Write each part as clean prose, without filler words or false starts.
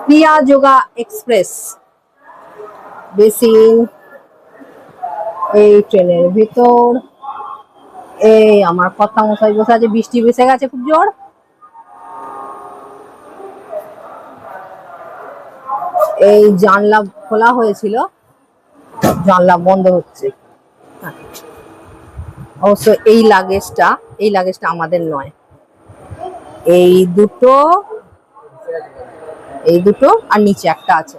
প্রিয়া yoga express basin, এই ট্রেনের ভিতর। এই আমার কথা মশাই বসে আছে, বৃষ্টি বেসে গেছে খুব জোর। এই জানলা খোলা হয়েছিল, জানলা বন্ধ হচ্ছে। অবশ্য এই লাগেজটা আমাদের নয়। এই দুটো, এই দুটো আর নিচে একটা আছে।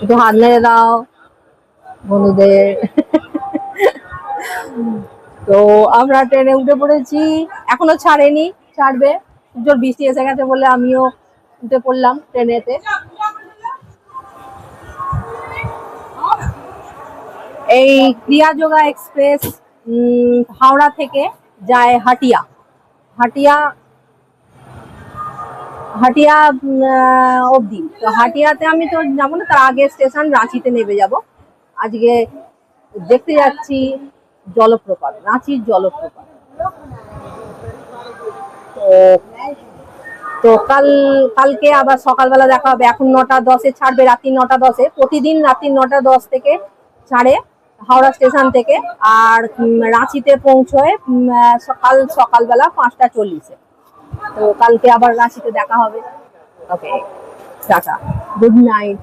একটু হাত নেড়ে দাও বন্ধুদের। তো আমরা ট্রেনে উঠে পড়েছি, এখনো ছাড়েনি, ছাড়বে। জোর বৃষ্টি এসে গেছে বলে আমিও উঠে পড়লাম ট্রেনেতে। এই ক্রিয়া যোগা এক্সপ্রেস হাওড়া থেকে যায় হাটিয়া। হাটিয়া হাটিয়া অবধি। তো হাটিয়াতে আমি তো যাবো না, তার আগে স্টেশন রাঁচিতে নেমে যাব। আজকে দেখতে যাচ্ছি জলপ্রপাত, রাঁচির জলপ্রপাত। তো তো কালকে আবার সকালবেলা দেখা হবে। এখন 9টা 10-এ ছাড়বে, রাত্রি 9টা 10-এ। প্রতিদিন রাত্রি 9টা 10 থেকে ছাড়ে হাওড়া স্টেশন থেকে, আর রাঁচিতে পৌঁছয় সকালবেলা 5টা 40-এ। তো কালকে আবার রাঁচিতে দেখা হবে। ওকে, টাটা, গুড নাইট।